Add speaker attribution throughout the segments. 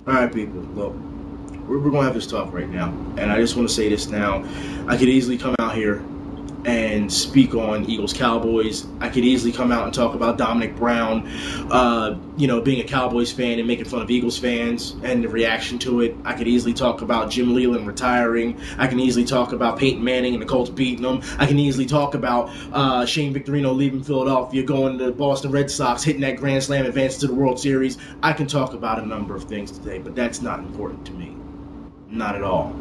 Speaker 1: All right, people, look, we're going to have this talk right now. And I just want to say this now. I could easily come out here and speak on Eagles Cowboys. I could easily come out and talk about Dominic Brown, being a Cowboys fan and making fun of Eagles fans and the reaction to it. I could easily talk about Jim Leland retiring. I can easily talk about Peyton Manning and the Colts beating them. I can easily talk about Shane Victorino leaving Philadelphia, going to the Boston Red Sox, hitting that Grand Slam, advancing to the World Series. I can talk about a number of things today, but that's not important to me. Not at all.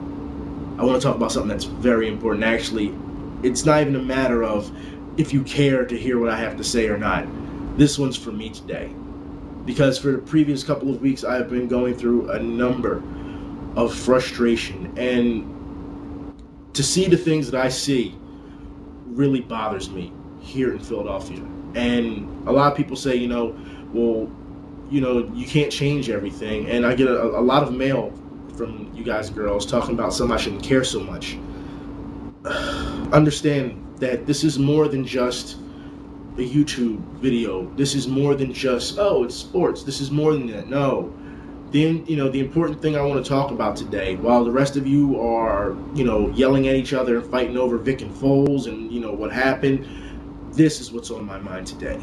Speaker 1: I want to talk about something that's very important. Actually, it's not even a matter of if you care to hear what I have to say or not. This one's for me today. Because for the previous couple of weeks, I've been going through a number of frustration. And to see the things that I see really bothers me here in Philadelphia. And a lot of people say, you can't change everything. And I get a lot of mail from you guys girls talking about something I shouldn't care so much. Understand that this is more than just a YouTube video. This is more than just, it's sports. This is more than that. No. The important thing I want to talk about today, while the rest of you are, yelling at each other and fighting over Vic and Foles and, what happened, this is what's on my mind today.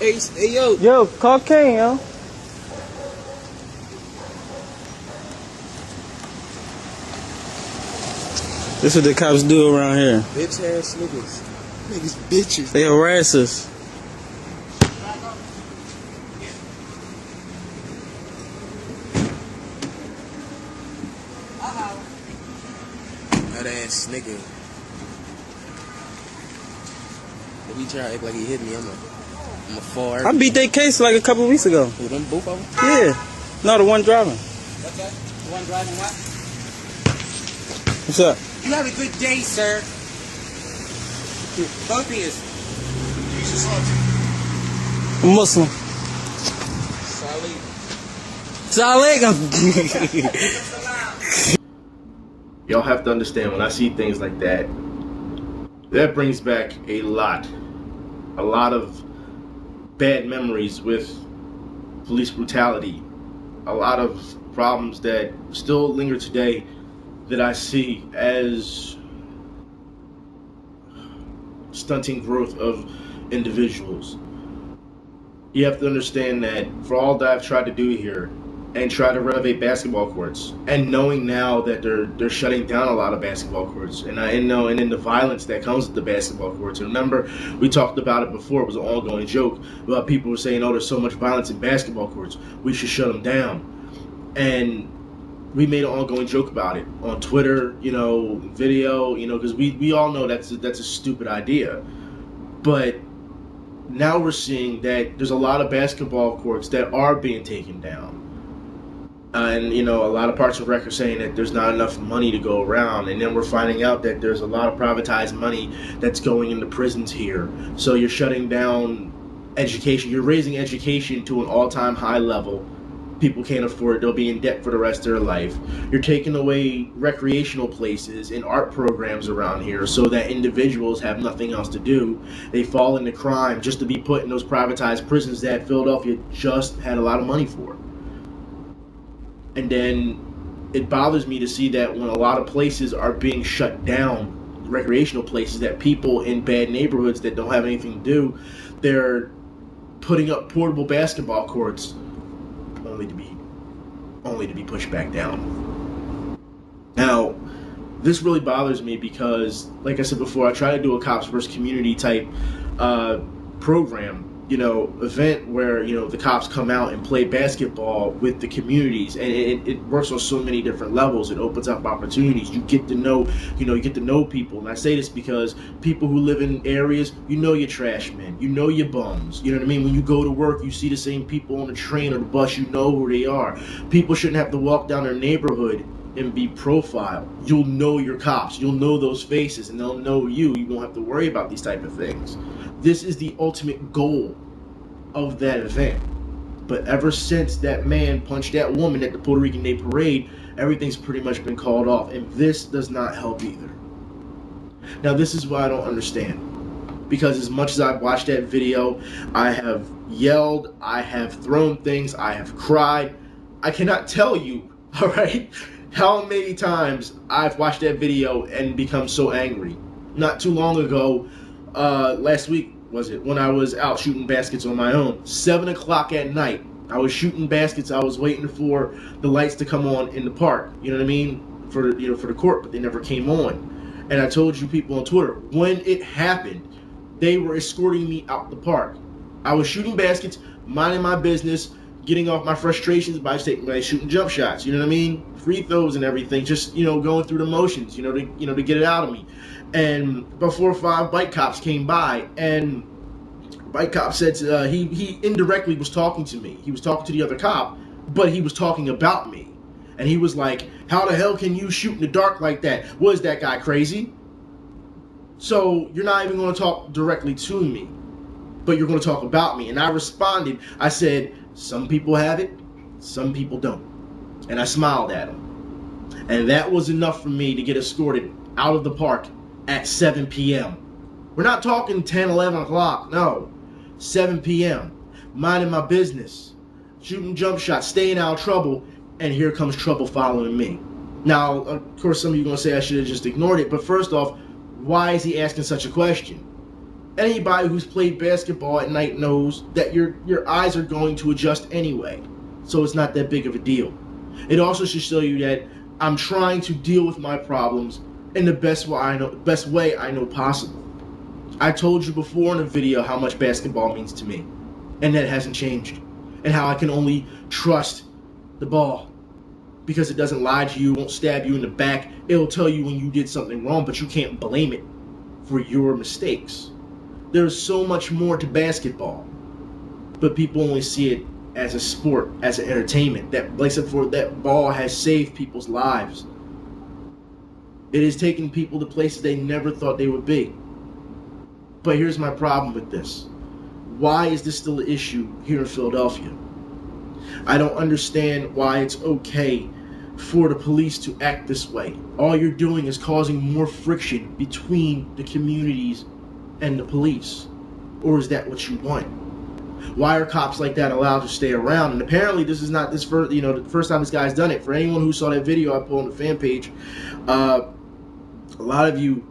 Speaker 2: Hey, yo.
Speaker 3: Yo, cocaine, yo. This is what the cops do around here.
Speaker 2: Bitch ass niggas. Niggas bitches.
Speaker 3: They harass us.
Speaker 2: That ass nigga. If he try to act like he hit me, I'm a fall.
Speaker 3: I beat that case like a couple of weeks ago.
Speaker 2: With them both of them?
Speaker 3: Yeah. No, the one driving.
Speaker 2: What's that? The one driving what?
Speaker 3: What's up?
Speaker 2: You have a good day, sir. Both of you. Jesus
Speaker 3: I'm Muslim. Salih.
Speaker 1: Y'all have to understand, when I see things like that, that brings back a lot of bad memories with police brutality, a lot of problems that still linger today that I see as stunting growth of individuals. You have to understand that for all that I've tried to do here and try to renovate basketball courts, and knowing now that they're shutting down a lot of basketball courts, and then the violence that comes with the basketball courts. And remember, we talked about it before. It was an ongoing joke about people were saying, "Oh, there's so much violence in basketball courts. We should shut them down." And we made an ongoing joke about it on Twitter, video, because we all know that's a stupid idea. But now we're seeing that there's a lot of basketball courts that are being taken down. And, a lot of parts of the record saying that there's not enough money to go around. And then we're finding out that there's a lot of privatized money that's going into prisons here. So you're shutting down education. You're raising education to an all-time high level. People can't afford it. They'll be in debt for the rest of their life. You're taking away recreational places and art programs around here so that individuals have nothing else to do. They fall into crime just to be put in those privatized prisons that Philadelphia just had a lot of money for. And then it bothers me to see that when a lot of places are being shut down, recreational places, that people in bad neighborhoods that don't have anything to do, they're putting up portable basketball courts only to be pushed back down. Now, this really bothers me because, like I said before, I try to do a cops versus community type program, event where, the cops come out and play basketball with the communities, and it works on so many different levels. It opens up opportunities. You get to know, you get to know people. And I say this because people who live in areas, your trash men, your bums. You know what I mean? When you go to work, you see the same people on the train or the bus, you know who they are. People shouldn't have to walk down their neighborhood and be profiled. You'll know your cops. You'll know those faces, and they'll know you. You won't have to worry about these type of things. This is the ultimate goal of that event. But ever since that man punched that woman at the Puerto Rican Day Parade, everything's pretty much been called off, and this does not help either. Now, this is what I don't understand. Because as much as I've watched that video, I have yelled, I have thrown things, I have cried. I cannot tell you, all right, how many times I've watched that video and become so angry. Not too long ago, last week, was it, when I was out shooting baskets on my own, 7 o'clock at night, I was shooting baskets. I was waiting for the lights to come on in the park, you know what I mean, for the court, but they never came on. And I told you people on Twitter, when it happened, they were escorting me out the park. I was shooting baskets, minding my business, getting off my frustrations by shooting jump shots, you know what I mean, free throws and everything, just going through the motions, to get it out of me. And before 5 bike cops came by, and bike cop said he indirectly was talking to me. He was talking to the other cop, but he was talking about me. And he was like, "How the hell can you shoot in the dark like that? Was that guy crazy?" So you're not even going to talk directly to me, but you're going to talk about me. And I responded. I said, some people have it, some people don't. And I smiled at him. And that was enough for me to get escorted out of the park at 7 p.m. We're not talking 10, 11 o'clock. No, 7 p.m. Minding my business, shooting jump shots, staying out of trouble, and here comes trouble following me. Now, of course, some of you are going to say I should have just ignored it, but first off, why is he asking such a question? Anybody who's played basketball at night knows that your eyes are going to adjust anyway, so it's not that big of a deal. It also should show you that I'm trying to deal with my problems in the best way I know possible. I told you before in a video how much basketball means to me, and that hasn't changed, and how I can only trust the ball because it doesn't lie to you, won't stab you in the back. It'll tell you when you did something wrong, but you can't blame it for your mistakes. There's so much more to basketball, but people only see it as a sport, as an entertainment. That ball has saved people's lives. It has taken people to places they never thought they would be. But here's my problem with this. Why is this still an issue here in Philadelphia? I don't understand why it's okay for the police to act this way. All you're doing is causing more friction between the communities and the police. Or is that what you want? Why are cops like that allowed to stay around? And apparently this is not the first time this guy's done it. For anyone who saw that video I put on the fan page, a lot of you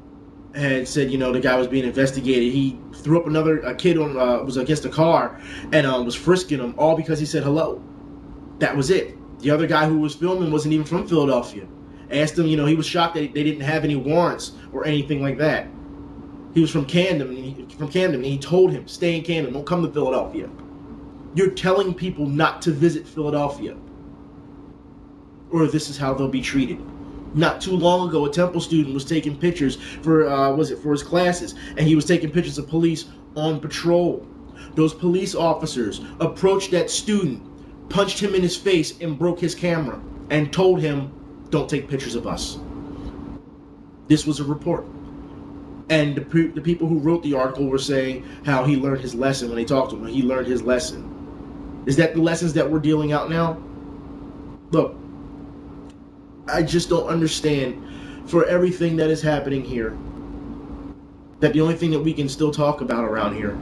Speaker 1: had said, the guy was being investigated. He threw up a kid was against a car and was frisking him, all because he said hello. That was it. The other guy who was filming wasn't even from Philadelphia. Asked him, he was shocked that they didn't have any warrants or anything like that. He was from Camden, and he told him, stay in Camden, don't come to Philadelphia. You're telling people not to visit Philadelphia, or this is how they'll be treated. Not too long ago, a Temple student was taking pictures for his classes, and he was taking pictures of police on patrol. Those police officers approached that student, punched him in his face, and broke his camera, and told him, don't take pictures of us. This was a report. And the people who wrote the article were saying how he learned his lesson when they talked to him. He learned his lesson. Is that the lessons that we're dealing out now? Look, I just don't understand, for everything that is happening here, that the only thing that we can still talk about around here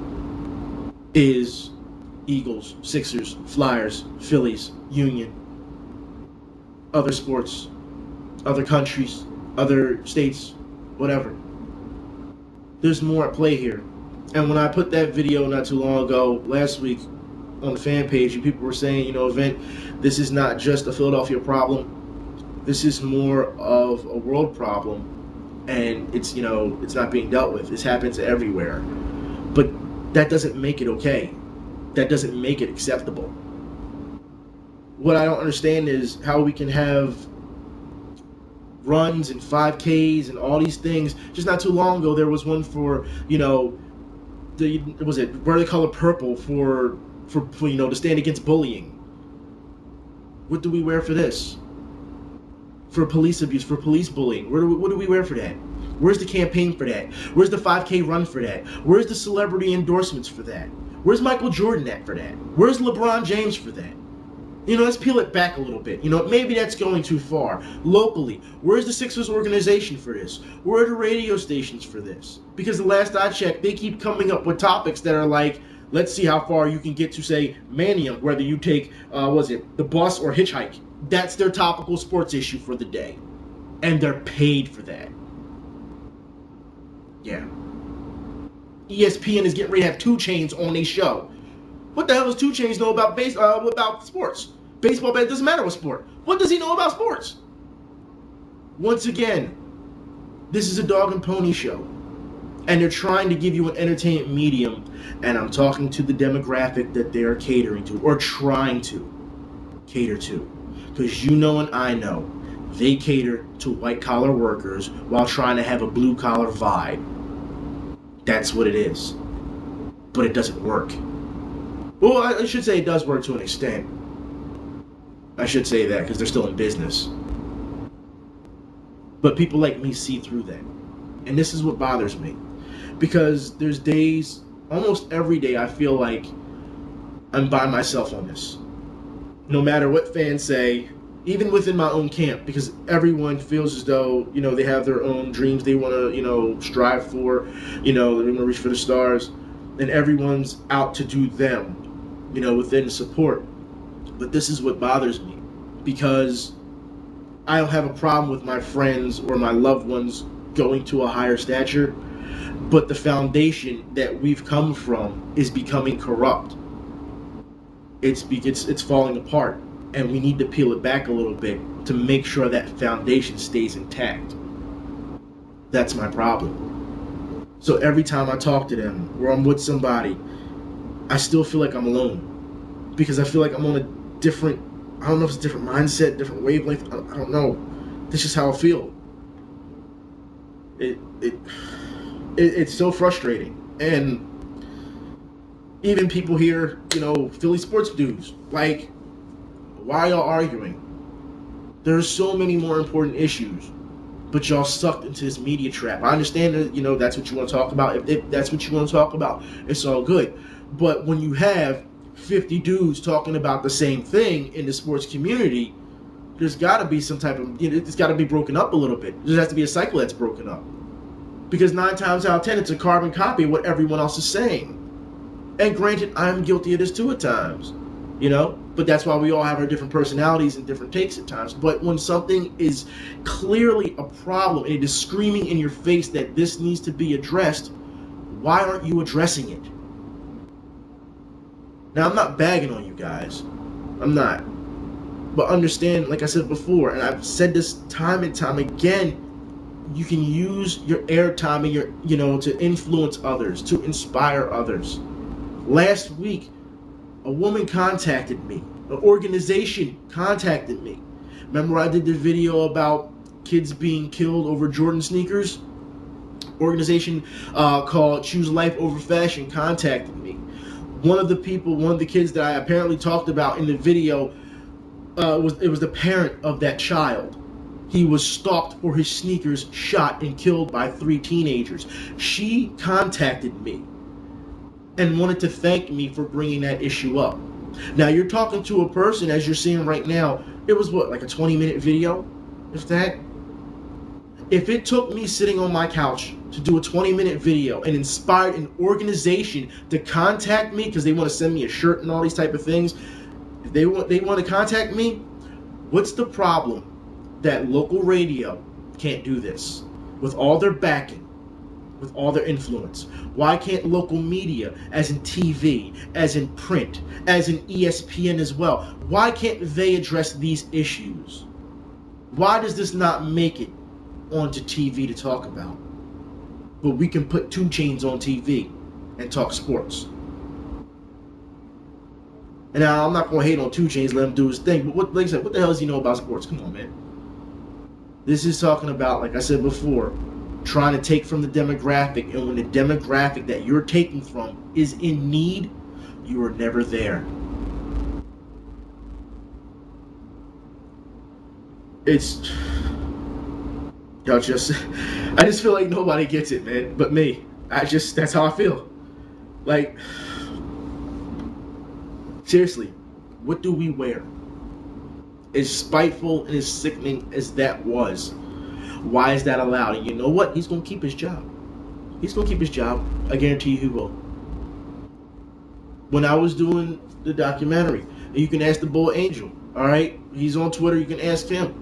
Speaker 1: is Eagles, Sixers, Flyers, Phillies, Union, other sports, other countries, other states, whatever. There's more at play here. And when I put that video not too long ago, last week, on the fan page, and people were saying, Event, this is not just a Philadelphia problem. This is more of a world problem, and it's not being dealt with. This happens everywhere. But that doesn't make it okay. That doesn't make it acceptable. What I don't understand is how we can have runs and 5Ks and all these things. Just not too long ago, there was one for, where they color purple for to stand against bullying. What do we wear for this? for police abuse, for police bullying? What do we wear for that? Where's the campaign for that? Where's the 5K run for that? Where's the celebrity endorsements for that? Where's Michael Jordan at for that? Where's LeBron James for that? You know, let's peel it back a little bit. You know, maybe that's going too far. Locally, where's the Sixers organization for this? Where are the radio stations for this? Because the last I checked, they keep coming up with topics that are like, let's see how far you can get to, say, Manium, whether you take, the bus or hitchhike. That's their topical sports issue for the day. And they're paid for that. Yeah. ESPN is getting ready to have 2 Chainz on a show. What the hell does 2 Chainz know about about sports? Baseball, but it doesn't matter what sport. What does he know about sports? Once again, this is a dog and pony show. And they're trying to give you an entertainment medium. And I'm talking to the demographic that they are catering to, or trying to cater to. Because you know and I know, they cater to white-collar workers while trying to have a blue-collar vibe. That's what it is. But it doesn't work. Well, I should say it does work to an extent. I should say that because they're still in business. But people like me see through that. And this is what bothers me. Because there's days, almost every day, I feel like I'm by myself on this. No matter what fans say, even within my own camp, because everyone feels as though, you know, they have their own dreams they want to, you know, strive for, you know, they want to reach for the stars, and everyone's out to do them, you know, within support. But this is what bothers me, because I don't have a problem with my friends or my loved ones going to a higher stature, but the foundation that we've come from is becoming corrupt. It's falling apart. And we need to peel it back a little bit to make sure that foundation stays intact. That's my problem. So every time I talk to them or I'm with somebody, I still feel like I'm alone. Because I feel like I'm on a different, I don't know if it's a different mindset, different wavelength. I don't know. This is how I feel. It's so frustrating. And even people here, you know, Philly sports dudes, like, why y'all arguing? There's so many more important issues, but y'all sucked into this media trap. I understand that, you know, that's what you want to talk about. If that's what you want to talk about, it's all good. But when you have 50 dudes talking about the same thing in the sports community, there's got to be some type of, you know, it's got to be broken up a little bit. There has to be a cycle that's broken up. Because 9 times out of 10, it's a carbon copy of what everyone else is saying. And granted, I'm guilty of this too at times, you know? But that's why we all have our different personalities and different takes at times. But when something is clearly a problem and it is screaming in your face that this needs to be addressed, why aren't you addressing it? Now, I'm not bagging on you guys. I'm not. But understand, like I said before, and I've said this time and time again, you can use your airtime and your, you know, to influence others, to inspire others. Last week, a woman contacted me. An organization contacted me. Remember I did the video about kids being killed over Jordan sneakers? Organization called Choose Life Over Fashion contacted me. One of the kids that I apparently talked about in the video, was the parent of that child. He was stalked for his sneakers, shot and killed by 3 teenagers. She contacted me and wanted to thank me for bringing that issue up. Now, you're talking to a person, as you're seeing right now, it was what, like a 20-minute video? If that? If it took me sitting on my couch to do a 20-minute video and inspired an organization to contact me because they want to send me a shirt and all these type of things, if they want to contact me, what's the problem that local radio can't do this? With all their backing, with all their influence. Why can't local media, as in TV, as in print, as in ESPN as well, why can't they address these issues? Why does this not make it onto TV to talk about? But we can put 2 Chainz on TV and talk sports. And now I'm not going to hate on 2 Chainz, let him do his thing, but like I said, what the hell does he know about sports? Come on, man. This is talking about, like I said before, trying to take from the demographic, and when the demographic that you're taking from is in need, you are never there. It's Y'all just, I just feel like nobody gets it, man, but me. That's how I feel. Like, seriously, what do we wear? As spiteful and as sickening as that was, why is that allowed? And you know what? He's going to keep his job. He's going to keep his job. I guarantee you he will. When I was doing the documentary, and you can ask the Bull Angel, all right? He's on Twitter. You can ask him.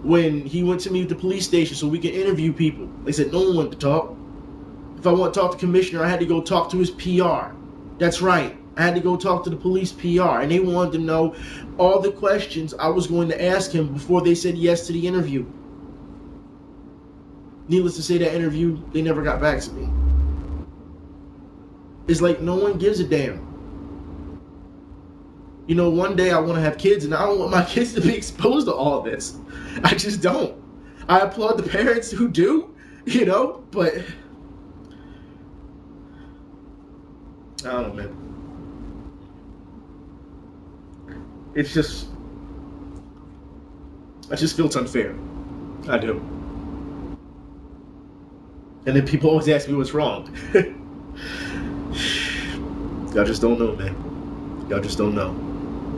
Speaker 1: When he went to meet at the police station so we could interview people, they said no one wanted to talk. If I want to talk to the commissioner, I had to go talk to his PR. That's right. I had to go talk to the police PR, and they wanted to know all the questions I was going to ask him before they said yes to the interview. Needless to say, that interview, they never got back to me. It's like no one gives a damn. You know, one day I want to have kids, and I don't want my kids to be exposed to all of this. I just don't. I applaud the parents who do, you know, but I don't know, man. It's just, I just feel it's unfair. I do. And then people always ask me what's wrong. Y'all just don't know, man. Y'all just don't know.